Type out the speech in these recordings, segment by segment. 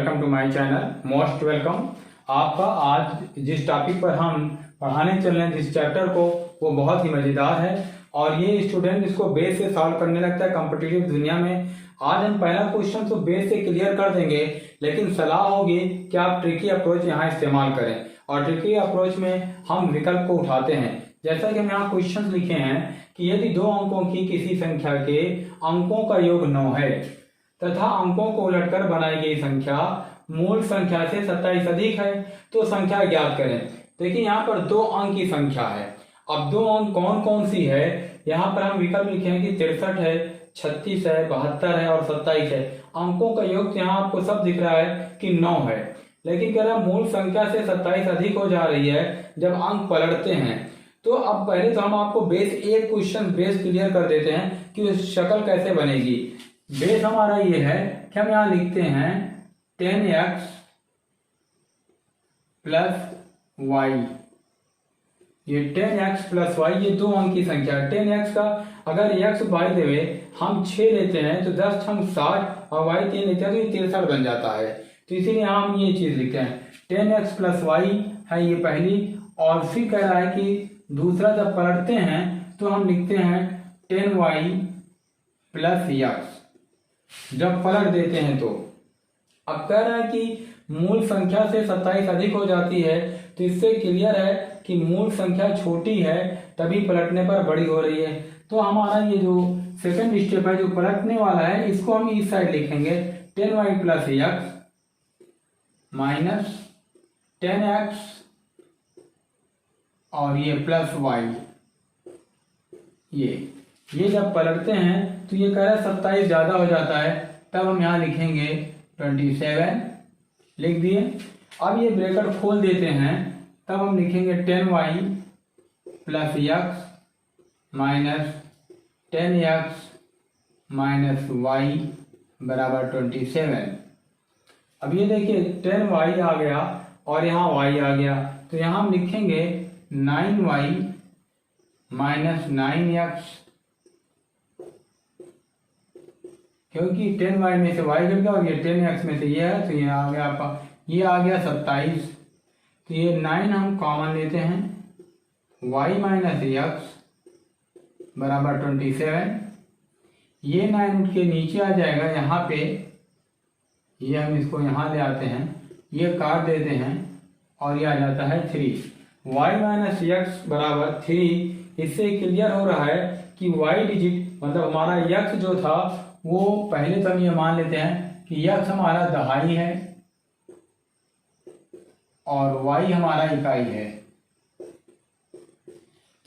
Welcome to my channel. Most welcome. आपका आज जिस टॉपिक पर हम पढ़ाने चल रहे हैं, जिस चैप्टर को, वो बहुत ही मज़ेदार है और ये स्टूडेंट इसको बेस से सॉल्व करने लगता है कॉम्पिटिटिव दुनिया में। आज हम पहला क्वेश्चन तो बेस से क्लियर कर देंगे, लेकिन सलाह होगी कि आप ट्रिकी अप्रोच यहाँ इस्तेमाल करें। और ट्रिकी अप्रोच में हम विकल्प को उठाते हैं। जैसा कि हम यहाँ क्वेश्चन लिखे हैं कि यदि दो अंकों की किसी संख्या के अंकों का योग 9 है तथा अंकों को उलटकर बनाई गई संख्या मूल संख्या से 27 अधिक है तो संख्या ज्ञात करें। देखिए यहाँ पर दो अंक की संख्या है। अब दो अंक कौन कौन सी है, यहाँ पर हम विकल्प लिखे हैं कि 63 है, 36 है, 72 है और 27 है। अंकों का योग यहाँ आपको सब दिख रहा है कि 9 है, लेकिन कह रहा मूल संख्या से 27 अधिक हो जा रही है जब अंक पलटते हैं। तो अब पहले तो हम आपको एक क्वेश्चन बेस क्लियर कर देते हैं कि शक्ल कैसे बनेगी। बेस हमारा ये है कि हम यहाँ लिखते हैं 10x प्लस वाई। ये 10x प्लस वाई ये दो अंक की संख्या है। 10x का अगर x बाई देवे हम 6 लेते हैं तो 10 छंग 60 और y 3 लेते हैं तो ये 63 बन जाता है। तो इसीलिए हम ये चीज लिखते हैं 10x प्लस वाई है ये पहली। और फिर कह रहा है कि दूसरा जब पलटते हैं तो हम लिखते हैं 10y प्लस x जब पलट देते हैं तो। अब कह रहा है कि मूल संख्या से 27 अधिक हो जाती है, तो इससे क्लियर है कि मूल संख्या छोटी है तभी पलटने पर बड़ी हो रही है। तो हमारा ये जो सेकंड स्टेप है जो पलटने वाला है, इसको हम इस साइड लिखेंगे 10y plus x minus 10x और ये प्लस y। ये जब पलटते हैं तो ये कह रहा है 27 ज्यादा हो जाता है, तब हम यहाँ लिखेंगे 27 लिख दिए। अब ये ब्रैकेट खोल देते हैं, तब हम लिखेंगे 10y plus x minus 10x minus y बराबर 27। अब ये देखिए 10y आ गया और यहाँ y आ गया, तो यहाँ हम लिखेंगे 9y माइनस 9x, क्योंकि 10y में से y कट गया और ये 10x में से ये है, तो ये आ गया आपका, ये आ गया 27। तो ये 9 हम कॉमन लेते हैं, y माइनस x बराबर 27। ये 9 उठ के नीचे आ जाएगा यहाँ पे, ये हम इसको यहाँ ले आते हैं, ये काट देते हैं और ये आ जाता है 3। y माइनस x बराबर 3। इससे क्लियर हो रहा है कि y डिजिट मतलब हमारा x जो था वो पहले तो हम ये मान लेते हैं कि x हमारा दहाई है और y हमारा इकाई है।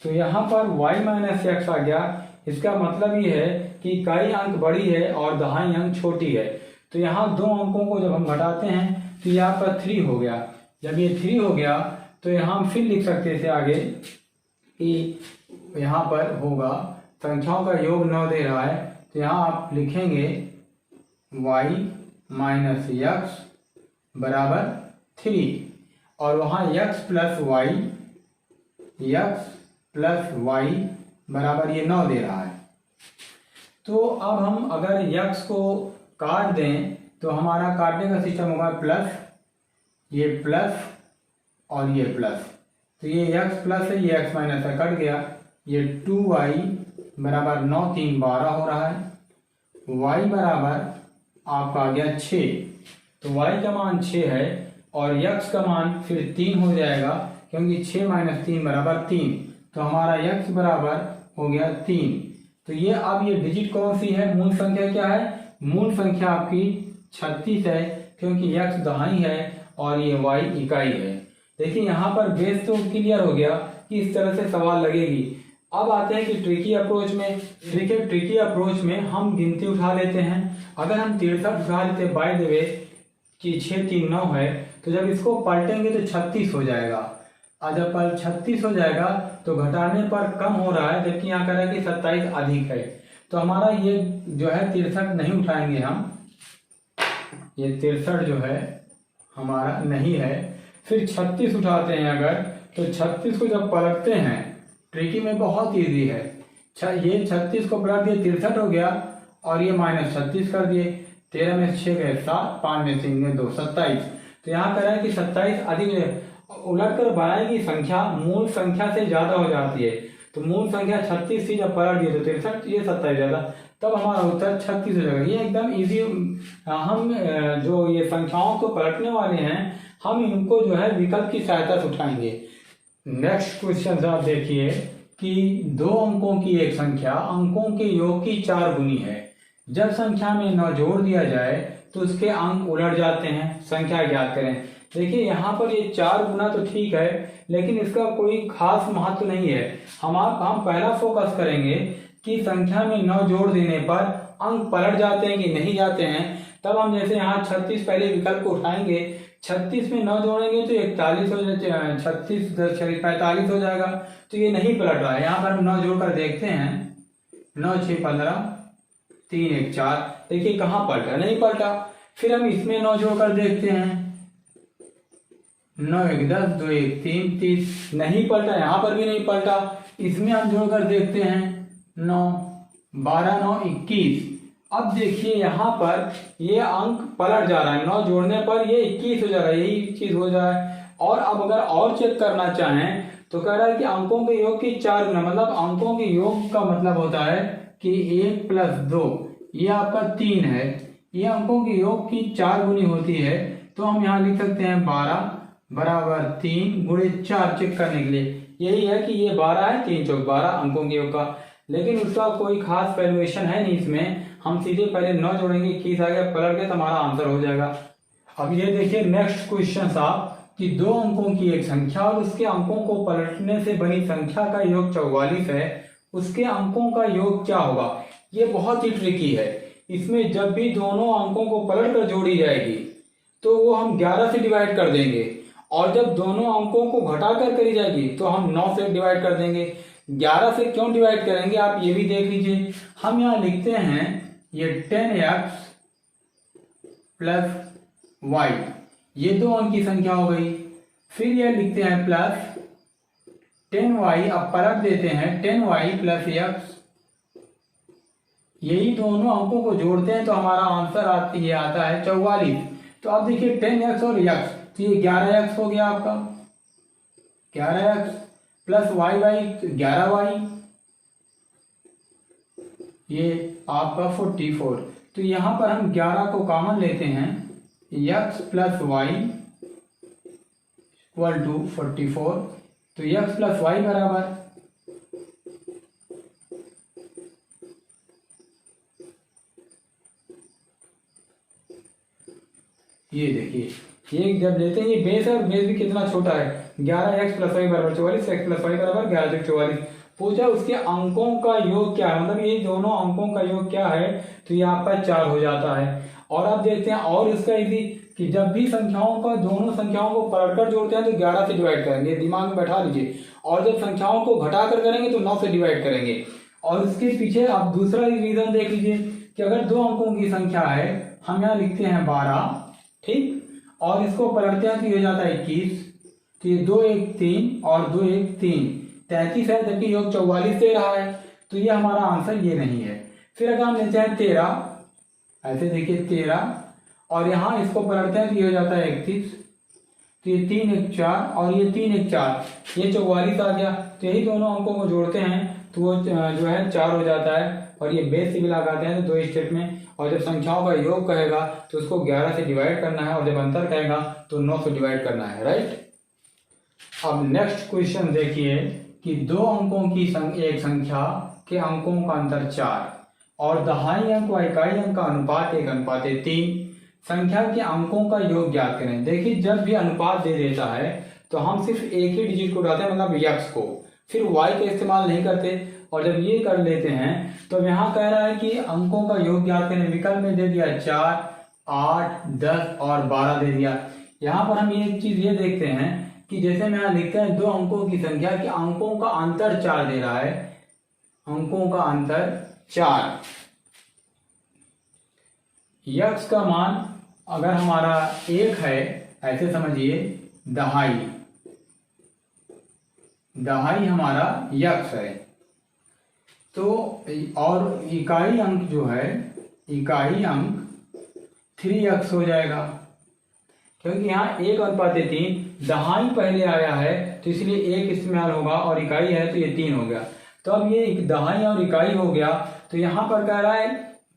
तो यहाँ पर y माइनस x आ गया। इसका मतलब ये है कि इकाई अंक बड़ी है और दहाई अंक छोटी है। तो यहाँ दो अंकों को जब हम घटाते हैं तो यहाँ पर 3 हो गया। जब ये 3 हो गया तो यहाँ हम फिर लिख सकते थे आगे कि यहाँ पर होगा संख्याओं का योग 9 दे रहा है, तो यहाँ आप लिखेंगे y माइनस x बराबर 3 और वहाँ x प्लस y बराबर ये 9 दे रहा है। तो अब हम अगर x को काट दें तो हमारा काटने का सिस्टम होगा प्लस, ये प्लस और ये प्लस। तो ये x प्लस है, ये x माइनस है, कट गया। ये 2y बराबर 9 3 12 हो रहा है। y बराबर आपका आ गया 6। तो y का मान 6 है और x का मान फिर 3 हो जाएगा, क्योंकि 6 माइनस 3 बराबर 3। तो हमारा x बराबर हो गया 3। तो ये अब ये डिजिट कौन सी है, मूल संख्या क्या है? मूल संख्या आपकी 36 है, क्योंकि x दहाई है और ये y इकाई है। देखिए यहाँ पर बेस तो क्लियर हो गया कि इस तरह से सवाल लगेगी। अब आते हैं कि ट्रिकी अप्रोच में। देखिए ट्रिकी अप्रोच में हम गिनती उठा लेते हैं। अगर हम 63 उठा लेते बाय द वे कि 6 3 9 है, तो जब इसको पलटेंगे तो 36 हो जाएगा। और जब 36 हो जाएगा तो घटाने पर कम हो रहा है, जबकि यहाँ कह रहा है कि 27 अधिक है। तो हमारा ये जो है 63 नहीं उठाएंगे हम, ये 63 जो है हमारा नहीं है। फिर 36 उठाते हैं अगर, तो 36 को जब पलटते हैं, ट्रिकी में बहुत इजी है। ये 36 को पलट दिए 63 हो गया और ये माइनस 36 कर दिए। 13 में से 6 गए 7, 5 में से 2, 27। तो यहाँ कह रहा है कि 27 अधिक उलट कर बनाएगी संख्या मूल संख्या से ज्यादा हो जाती है। तो मूल संख्या 36 थी, जब पलट दिए तो 63, ये 27 ज्यादा, तब हमारा उत्तर 36 हो जाएगा। ये एकदम इजी। हम जो ये संख्याओं को पलटने वाले हैं, हम इनको जो है विकल्प की सहायता से उठाएंगे। नेक्स्ट क्वेश्चन आप देखिए कि 2 अंकों की एक संख्या अंकों के योग की 4 गुनी है। जब संख्या में 9 जोड़ दिया जाए तो उसके अंक उलट जाते हैं। संख्या ज्ञात करें। देखिए यहाँ पर ये 4 गुना तो ठीक है, लेकिन इसका कोई खास महत्व नहीं है। हम पहला फोकस करेंगे कि संख्या में 9 जोड़ देने पर अंक पलट जाते हैं कि नहीं जाते हैं। तब हम जैसे यहाँ 36 पहले विकल्प को उठाएंगे, 36 में 9 जोड़ेंगे तो 41 हो जाए, 36 45 हो जाएगा। तो ये नहीं पलट रहा है। यहाँ पर हम 9 जोड़कर देखते हैं, 9 6 15, 3 1 4। देखिए कहाँ पलटा, नहीं पलटा। फिर हम इसमें 9 जोड़कर देखते हैं, 9 1 10, 2 1 3 30, नहीं पलटा। यहाँ पर भी नहीं पलटा। इसमें हम जोड़कर देखते हैं, 9 12 9 21। अब देखिए यहाँ पर ये अंक पलट जा रहा है, 9 जोड़ने पर ये 21 हो जाएगा, यही चीज हो जाए। और अब अगर और चेक करना चाहें तो कह रहा है कि अंकों के योग की 4 गुना, मतलब अंकों के योग का मतलब होता है कि 1 + 2, ये आपका 3 है, ये अंकों के योग की 4 गुनी होती है। तो हम यहाँ लिख सकते हैं 12 बराबर 3 गुणे 4 चेक करने के लिए। यही है कि ये 12 है, 3 चौक 12 अंकों के योग का, लेकिन उसका कोई खास वैल्यूएशन है नहीं इसमें। हम सीधे पहले 9 जोड़ेंगे, 21 आ गया, पलट के तो हमारा आंसर हो जाएगा। अब ये देखिए नेक्स्ट क्वेश्चन साहब कि 2 अंकों की एक संख्या और उसके अंकों को पलटने से बनी संख्या का योग 44 है, उसके अंकों का योग क्या होगा। ये बहुत ही ट्रिकी है। इसमें जब भी दोनों अंकों को पलट कर जोड़ी जाएगी तो वो हम 11 से डिवाइड कर देंगे, और जब दोनों अंकों को घटाकर करी जाएगी तो हम 9 से डिवाइड कर देंगे। 11 से क्यों डिवाइड करेंगे आप ये भी देख लीजिए। हम यहाँ लिखते हैं ये 10x + y, ये 2 अंक की संख्या हो गई। फिर ये लिखते हैं प्लस 10y, अब पलट देते हैं 10y + x, यही दोनों अंकों को जोड़ते हैं तो हमारा आंसर ये आता है 44। तो अब देखिए 10x और x, तो ये 11x हो गया आपका, 11x + y 11y, ये आपका 44। तो यहां पर हम 11 को कॉमन लेते हैं, x + y = 44। तो x + y बराबर ये देखिए, ये जब लेते हैं ये बेस है, बेस भी कितना छोटा है, 11x + y बराबर 44, x + y बराबर 11 + 44। पूछा उसके अंकों का योग क्या है, मतलब ये दोनों अंकों का योग क्या है, तो ये आपका 4 हो जाता है। और आप देखते हैं और इसका यदि कि जब भी दोनों संख्याओं को पलटकर जोड़ते हैं तो 11 से डिवाइड करेंगे, दिमाग में बैठा लीजिए। और जब संख्याओं को घटाकर करेंगे तो 9 से डिवाइड करेंगे। और इसके पीछे आप दूसरा रीजन देख लीजिए कि अगर 2 अंकों की संख्या है, हम यहाँ लिखते हैं 12, ठीक, और इसको पलटते हैं तो ये हो जाता है 21। तो ये 2 1 3 और 2 1 3, 33 है, जबकि योग 44 दे रहा है। तो ये हमारा आंसर ये नहीं है। फिर अगर हम लेते हैं 13, ऐसे देखिए 13, और यहाँ इसको पलटते हैं तो ये हो जाता है 31। तो ये 3 1 4 और ये 3 1 4, ये 44 आ गया। तो यही दोनों अंकों को जोड़ते हैं तो वो जो है 4 हो जाता है। और ये बेस से भी लगाते हैं तो 2 स्टेप में। और जब संख्याओं का योग कहेगा तो उसको 11 से डिवाइड करना है, और जब अंतर कहेगा तो 9 से डिवाइड करना है, राइट। अब नेक्स्ट क्वेश्चन देखिए कि 2 अंकों की एक संख्या के अंकों का अंतर 4 और दहाई अंक व इकाई अंक का अनुपात 1:3, संख्या के अंकों का योग ज्ञात करें। देखिए जब भी अनुपात दे देता है तो हम सिर्फ एक ही डिजिट को उठाते हैं, मतलब x को, फिर y का इस्तेमाल नहीं करते। और जब ये कर लेते हैं तो यहाँ कह रहा है कि अंकों का योग ज्ञात करें। विकल्प में दे दिया 4 8 10 और 12 दे दिया। यहाँ पर हम एक चीज ये देखते हैं कि जैसे मैं यहाँ लिखते हैं 2 अंकों की संख्या कि अंकों का अंतर 4 दे रहा है, अंकों का अंतर 4। x का मान अगर हमारा 1 है, ऐसे समझिए दहाई हमारा x है, तो और इकाई अंक जो है, इकाई अंक 3x हो जाएगा, क्योंकि यहाँ 1/3 दहाई पहले आया है तो इसलिए 1 इस्तेमाल होगा और इकाई है तो ये 3 हो गया। तो अब ये दहाई और इकाई हो गया, तो यहाँ पर कह रहा है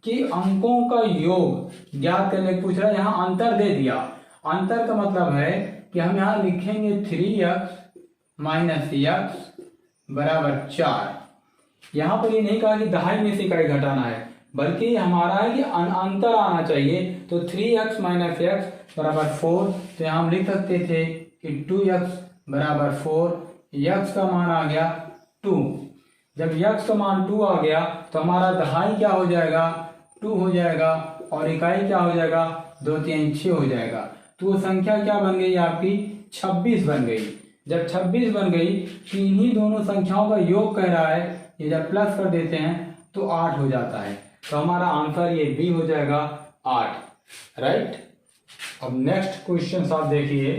कि अंकों का योग ज्ञात करने को पूछ रहा है। यहाँ अंतर दे दिया, अंतर का मतलब है कि हम यहाँ लिखेंगे 3x - x बराबर 4। यहाँ पर ये नहीं कहा कि दहाई में से इकाई घटाना है, बल्कि हमारा है कि अंतर आना चाहिए। तो 3x - x बराबर 4, तो यहाँ हम लिख सकते थे कि 2x बराबर 4, x का मान आ गया 2। जब x का मान 2 आ गया तो हमारा दहाई क्या हो जाएगा, 2 हो जाएगा, और इकाई क्या हो जाएगा, 2 3 6 हो जाएगा। तो वो संख्या क्या बन गई आपकी, 26 बन गई। जब 26 बन गई तो इन्हीं दोनों संख्याओं का योग कह रहा है, ये जब प्लस कर देते हैं तो 8 हो जाता है। तो हमारा आंसर ये बी हो जाएगा 8, राइट। अब नेक्स्ट क्वेश्चन आप देखिए,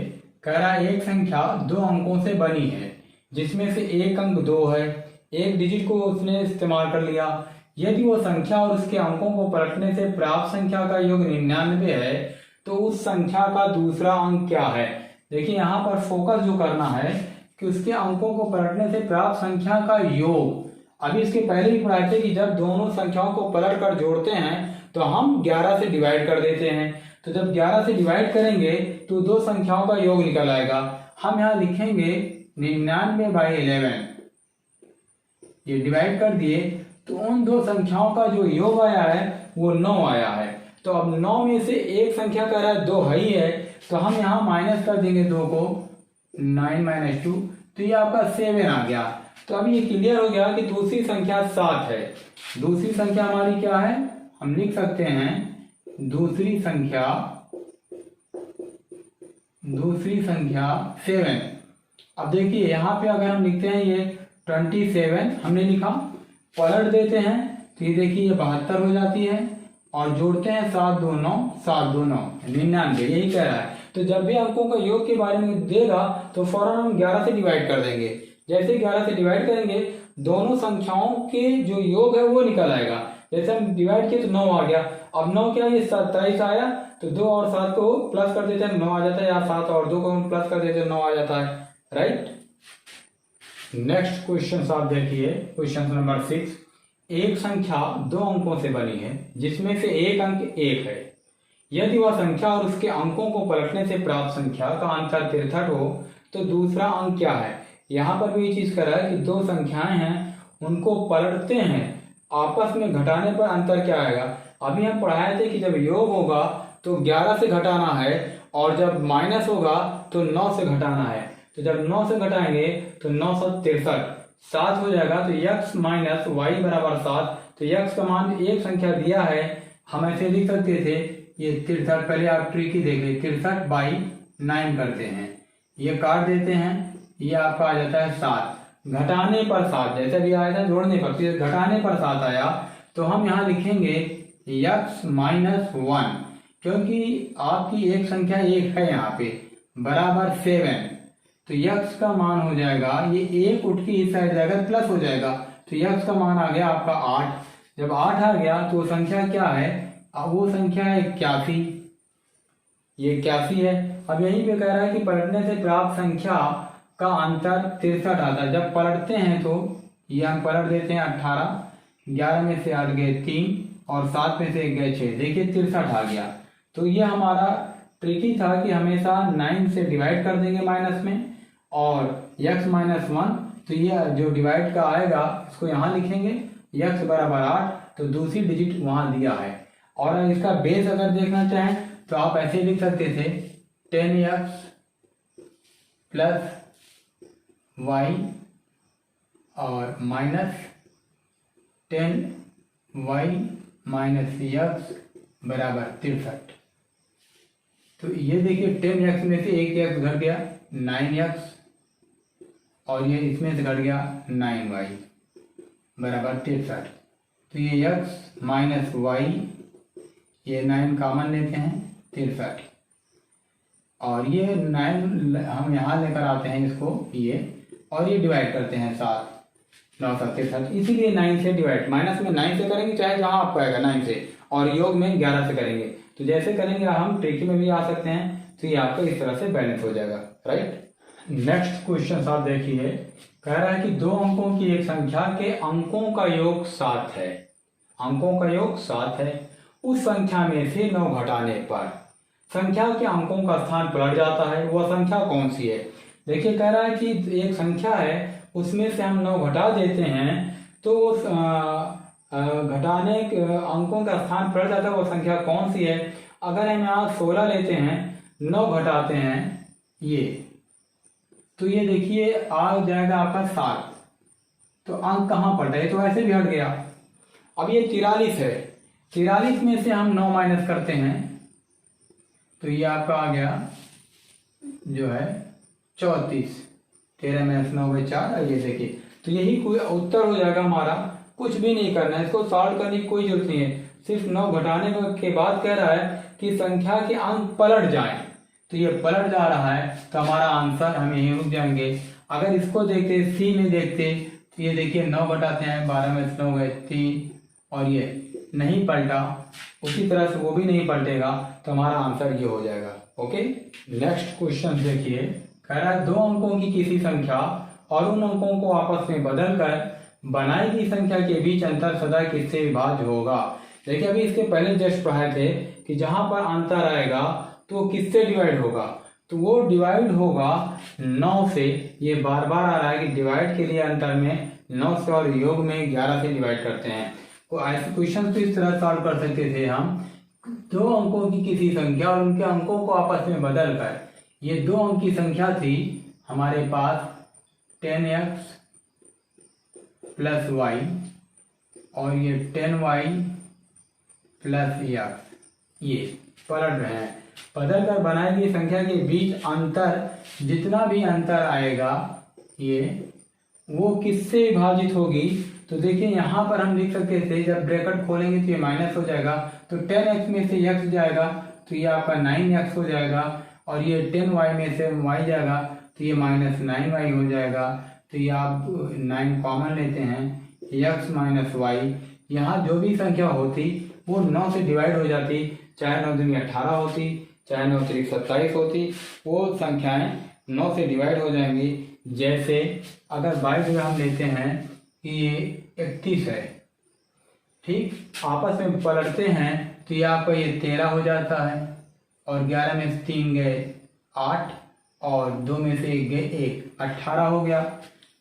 कह रहा है एक संख्या 2 अंकों से बनी है जिसमें से एक अंक 2 है, एक डिजिट को उसने इस्तेमाल कर लिया। यदि वो संख्या और उसके अंकों को पलटने से प्राप्त संख्या का योग 99 है तो उस संख्या का दूसरा अंक क्या है। देखिए यहाँ पर फोकस जो करना है कि उसके अंकों को पलटने से प्राप्त संख्या का योग। अभी इसके पहले भी पढ़ाए थे कि जब दोनों संख्याओं को पलट कर जोड़ते हैं तो हम 11 से डिवाइड कर देते हैं। तो जब 11 से डिवाइड करेंगे तो दो संख्याओं का योग निकल आएगा। हम यहाँ लिखेंगे 99/11, ये डिवाइड कर दिए तो उन दो संख्याओं का जो योग आया है वो 9 आया है। तो अब 9 में से एक संख्या कह रहा है 2 ही है, तो हम यहाँ माइनस कर देंगे 2 को, 9 - 2, तो ये आपका 7 आ गया। तो अब ये क्लियर हो गया कि दूसरी संख्या 7 है। दूसरी संख्या हमारी क्या है, हम लिख सकते हैं दूसरी संख्या 7। अब देखिए यहाँ पे अगर हम लिखते हैं ये 27 हमने लिखा, पलट देते हैं तो ये देखिए ये 72 हो जाती है, और जोड़ते हैं 7 2 9, 7 2 9 99, यही कह रहा है। तो जब भी अंकों का योग के बारे में देगा तो फौरन हम 11 से डिवाइड कर देंगे। जैसे 11 से डिवाइड करेंगे दोनों संख्याओं के जो योग है वो निकल आएगा। जैसे हम डिवाइड किए तो 9 आ गया। अब 9 क्या, ये 27 आया, तो 2 और 7 को प्लस कर देते हैं 9 आ जाता है, या 7 और 2 को हम प्लस कर देते हैं 9 आ जाता है, राइट। नेक्स्ट क्वेश्चन आप देखिए, क्वेश्चन नंबर 6। एक संख्या 2 अंकों से बनी है जिसमें से एक अंक 1 है। यदि वह संख्या और उसके अंकों को पलटने से प्राप्त संख्या का अंतर 63 हो तो दूसरा अंक क्या है। यहाँ पर भी ये चीज कर रहा है कि दो संख्याएं हैं, उनको पलटते हैं, आपस में घटाने पर अंतर क्या आएगा। अभी हम पढ़ाए थे कि जब योग होगा तो 11 से घटाना है, और जब माइनस होगा तो 9 से घटाना है। तो जब 9 से घटाएंगे तो 9 × 63 7 हो जाएगा। तो x - y बराबर 7। तो x का मान एक संख्या दिया है, हम ऐसे लिख सकते थे ये 63, पहले आप ट्रिकी देख लीजिए, 63/9 करते हैं, ये काट देते हैं, ये आपका आ जाता है 7। घटाने पर 7, जैसे भी आया था जोड़ने पर, फिर घटाने पर 7 आया। तो हम यहाँ लिखेंगे x - 1, क्योंकि आपकी एक संख्या 1 है यहाँ पे, बराबर 7। तो x का मान हो जाएगा, ये 1 उठ के इस साइड जाएगा, प्लस हो जाएगा। तो x का मान आ गया आपका 8। जब 8 आ गया तो संख्या क्या है, अब वो संख्या है 81, ये 81 है। अब यहीं पे कह रहा है कि पलटने से प्राप्त संख्या का अंतर 63 आता है। जब पलटते हैं तो ये हम पलट देते हैं 18, 11 में से 8 गए 3, और 7 में से 1 गए 6, देखिए 63 आ गया। तो ये हमारा ट्रिकी था कि हमेशा 9 से डिवाइड कर देंगे माइनस में, और x - 1, तो ये जो डिवाइड का आएगा इसको यहाँ लिखेंगे, x बराबर 8, तो दूसरी डिजिट वहाँ दिया है। और इसका बेस अगर देखना चाहें तो आप ऐसे लिख सकते थे 10x + y और -10y - x बराबर 63। तो ये देखिए 10x में से एक x घट गया 9x, और ये इसमें से घट गया 9y बराबर 63। तो ये x - y, ये 9 कॉमन लेते हैं 63, और ये 9 हम यहाँ लेकर आते हैं इसको, ये, और ये डिवाइड करते हैं 7 9 7 63, इसीलिए 9 से डिवाइड, माइनस में 9 से करेंगे चाहे जहाँ आपको आएगा 9 से, और योग में 11 से करेंगे। तो जैसे करेंगे हम ट्रिकी में भी आ सकते हैं, तो ये आपका इस तरह से बैलेंस हो जाएगा, राइट। नेक्स्ट क्वेश्चन आप देखिए, कह रहा है कि 2 अंकों की एक संख्या के अंकों का योग 7 है, अंकों का योग 7 है, उस संख्या में से 9 घटाने पर संख्या के अंकों का स्थान पलट जाता है, वह संख्या कौन सी है। देखिए कह रहा है कि एक संख्या है, उसमें से हम 9 घटा देते हैं तो उस घटाने के अंकों का स्थान पलट जाता है, वो संख्या कौन सी है। अगर हम यहाँ 16 लेते हैं, 9 घटाते हैं ये, तो ये देखिए आ जाएगा आपका 7, तो अंक कहाँ पलटा है, तो ऐसे भी हट गया। अब ये 43 है, 43 में से हम 9 माइनस करते हैं, तो ये आपका आ गया जो है 34, 13 में 9 में 4, ये देखिए, तो यही कोई उत्तर हो जाएगा हमारा। कुछ भी नहीं करना है, इसको सॉल्व करने की कोई जरूरत नहीं है, सिर्फ 9 घटाने के बाद कह रहा है कि संख्या के अंक पलट जाएं, तो ये पलट जा रहा है, तो हमारा आंसर हम यहीं रुक जाएंगे। अगर इसको देखते सी में देखते, तो ये देखिए 9 घटाते हैं, 12 में 9 गए 3, और ये नहीं पलटा, उसी तरह से वो भी नहीं पलटेगा, तो हमारा आंसर ये हो जाएगा। ओके, नेक्स्ट क्वेश्चन देखिए, कह रहा है 2 अंकों की किसी संख्या और उन अंकों को आपस में बदलकर बनाई गई संख्या के बीच अंतर सदा किससे विभाज्य होगा। देखिए अभी इसके पहले जस्ट पढ़ाए थे कि जहां पर अंतर आएगा तो किससे डिवाइड होगा, तो वो डिवाइड होगा 9 से। ये बार बार आ रहा है कि डिवाइड के लिए अंतर में 9 से और योग में 11 से डिवाइड करते हैं। तो ऐसे क्वेश्चन तो इस तरह सॉल्व कर सकते थे हम, 2 अंकों की किसी संख्या और उनके अंकों को आपस में बदल कर, ये 2 अंक की संख्या थी हमारे पास 10x प्लस वाई, और ये 10y प्लस x, ये पलट रहे हैं, बदल कर बनाई गई संख्या के बीच अंतर, जितना भी अंतर आएगा ये वो किससे विभाजित होगी। तो देखिए यहाँ पर हम लिख सकते थे, जब ब्रैकेट खोलेंगे तो ये माइनस हो जाएगा, तो 10x में से x जाएगा तो ये आपका 9x हो जाएगा, और ये 10y में से y जाएगा तो ये माइनस 9y हो जाएगा। तो ये आप 9 कॉमन लेते हैं, x माइनस वाई, यहाँ जो भी संख्या होती वो 9 से डिवाइड हो जाती, चाहे 9 दूनी 18 होती, चाहे 9 त्रिक 27 होती, वो संख्याएं 9 से डिवाइड हो जाएंगी। जैसे अगर 22 में हम लेते हैं कि ये 31 है, ठीक, आपस में पलटते हैं तो ये आपका ये 13 हो जाता है, और 11 में से 3 गए 8, और 2 में से 1 गए 1, 18 हो गया।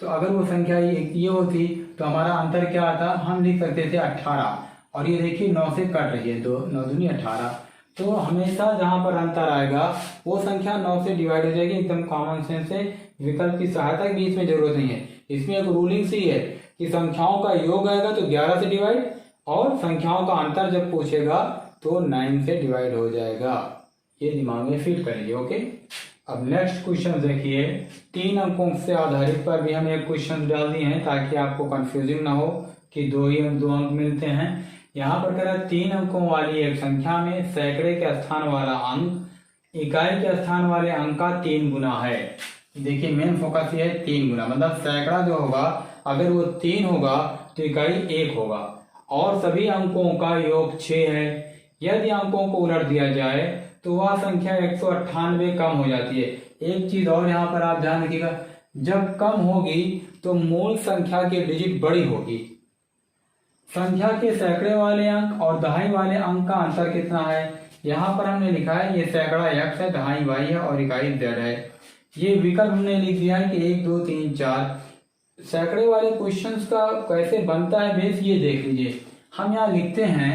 तो अगर वो संख्या ये होती तो हमारा अंतर क्या आता, हम लिख सकते थे 18, और ये देखिए 9 से कट रही है, 2 9 दूनी 18। तो हमेशा जहाँ पर अंतर आएगा वो संख्या 9 से डिवाइड हो जाएगी, एकदम कॉमन सेंस से, विकल्प की सहायता की इसमें जरूरत नहीं है। इसमें एक रूलिंग सी है कि संख्याओं का योग आएगा तो 11 से डिवाइड, और संख्याओं का अंतर जब पूछेगा तो 9 से डिवाइड हो जाएगा। ये दिमाग में फिट करेंगे। ओके, अब नेक्स्ट क्वेश्चन देखिए, 3 अंकों से आधारित पर भी हम एक क्वेश्चन डाल दिए हैं ताकि आपको कंफ्यूजिंग ना हो कि 2 अंक मिलते हैं। यहाँ पर कह रहा है 3 अंकों वाली एक संख्या में सैकड़े के स्थान वाला अंक इकाई के स्थान वाले अंक का 3 गुना है। देखिए मेन फोकस ये है 3 गुना, मतलब सैकड़ा जो होगा अगर वो 3 होगा तो इकाई 1 होगा, और सभी अंकों का योग 6 है। यदि अंकों को उलट दिया जाए तो वह संख्या 198 कम हो जाती है। एक चीज और यहाँ पर आप ध्यान रखिएगा, जब कम होगी तो मूल संख्या की डिजिट बड़ी होगी। संख्या के सैकड़े वाले अंक और दहाई वाले अंक का अंतर कितना है, यहाँ पर हमने लिखा है ये सैकड़ा x है, दहाई y है और इकाई z है। ये विकल्प हमने लिख दिया है कि 1 2 3 4। सैकड़े वाले क्वेश्चंस का कैसे बनता है बेस ये देख लीजिए। हम यहाँ लिखते हैं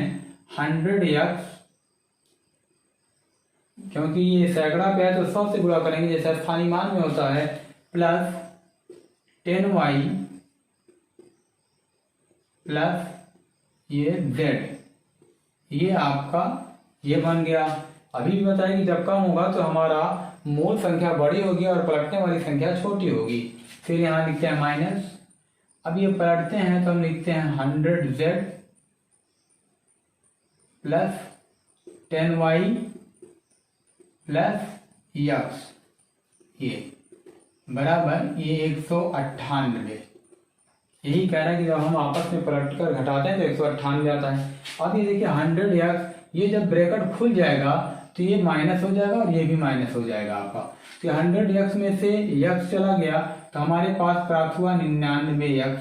100x, क्योंकि ये सैकड़ा पे है तो 100 से गुणा करेंगे जैसे स्थानीय मान में होता है, प्लस 10y प्लस ये z, ये आपका ये बन गया। अभी भी बताया कि जब कम होगा तो हमारा मूल संख्या बड़ी होगी और पलटने वाली संख्या छोटी होगी। फिर यहाँ लिखते हैं माइनस, अब ये पलटते हैं तो हम लिखते हैं 100z plus 10y plus x, ये बराबर ये 198। यही कह रहा है कि जब हम आपस में पलट कर घटाते हैं तो 198 आता है। अब ये देखिए 100x ये जब ब्रैकेट खुल जाएगा तो ये माइनस हो जाएगा और ये भी माइनस हो जाएगा आपका। तो 100x में से x चला गया तो हमारे पास प्राप्त हुआ 99x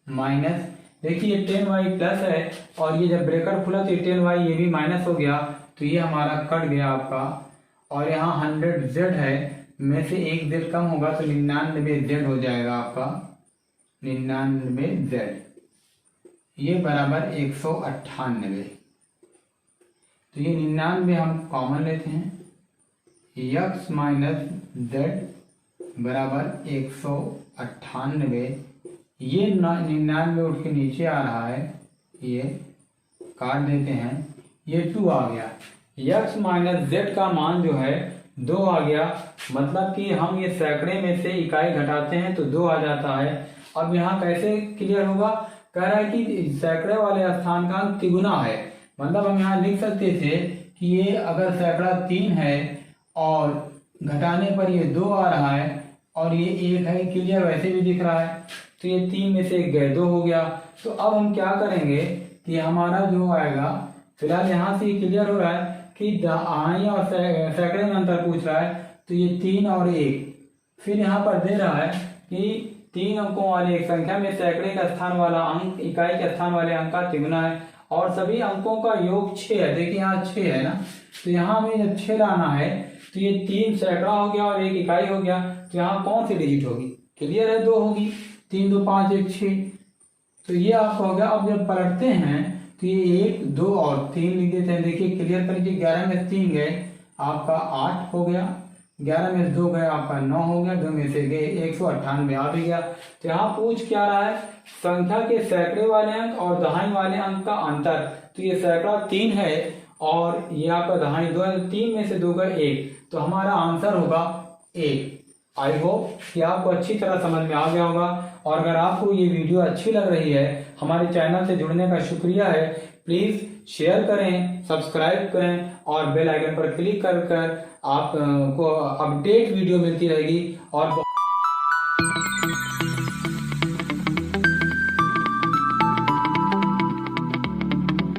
माइनस, देखिए 10y प्लस है और ये जब ब्रैकेट खुला तो 10y ये भी माइनस हो गया, तो ये हमारा कट गया आपका। और यहाँ 100z है, में से एक z कम होगा तो 99z हो जाएगा आपका, 99z ये बराबर 198। तो ये 99 हम कॉमन लेते हैं, x माइनस z बराबर 198। ये 99 उठ के नीचे आ रहा है, ये काट देते हैं, ये 2 आ गया। x माइनस z का मान जो है 2 आ गया, मतलब कि हम ये सैकड़े में से इकाई घटाते हैं तो 2 आ जाता है। अब यहाँ कैसे क्लियर होगा, कह रहा है कि सैकड़े वाले स्थान का अंक तिगुना है, मतलब हम यहाँ लिख सकते थे कि ये अगर सैकड़ा 3 है और घटाने पर ये 2 आ रहा है और ये 1 है, क्लियर वैसे भी दिख रहा है, तो ये 3 में से 1 गए 2 हो गया। तो अब हम क्या करेंगे कि हमारा जो आएगा, फिलहाल यहाँ से क्लियर हो रहा है कि दहाई और सैकड़े में अंतर पूछ रहा है, तो ये 3 और 1, फिर यहाँ पर दे रहा है कि 3 अंकों वाले एक संख्या में सैकड़े का स्थान वाला अंक इकाई के स्थान वाले अंक का तिगुना है और सभी अंकों का योग 6 है। देखिए यहाँ 6 है ना, तो यहाँ हमें जब 6 लाना है तो ये 3 सैकड़ा हो गया और 1 इकाई हो गया, तो यहाँ कौन सी डिजिट होगी, क्लियर है 2 होगी, 3 2 5 1 6, तो ये आपका हो गया। अब जब पलटते हैं तो ये 1 2 और 3 लिख देते हैं, देखिए क्लियर कर लीजिए, 11 में 3 गए आपका 8 हो गया, 11 में 2 गए आपका 9 हो गया, 2 में से गए 198 आ भी गया। तो यहाँ पूछ क्या रहा है, संख्या के सैकड़े वाले अंक और दहाई वाले अंक का अंतर। तो ये सैकड़ा 3 है और ये आपका दहाई 2 है, 3 में से 2 गए 1, तो हमारा आंसर होगा 1। आई होप कि आपको अच्छी तरह समझ में आ गया होगा, और अगर आपको ये वीडियो अच्छी लग रही है, हमारे चैनल से जुड़ने का शुक्रिया है। प्लीज़ शेयर करें, सब्सक्राइब करें और बेल आइकन पर क्लिक कर आपको अपडेट वीडियो मिलती रहेगी और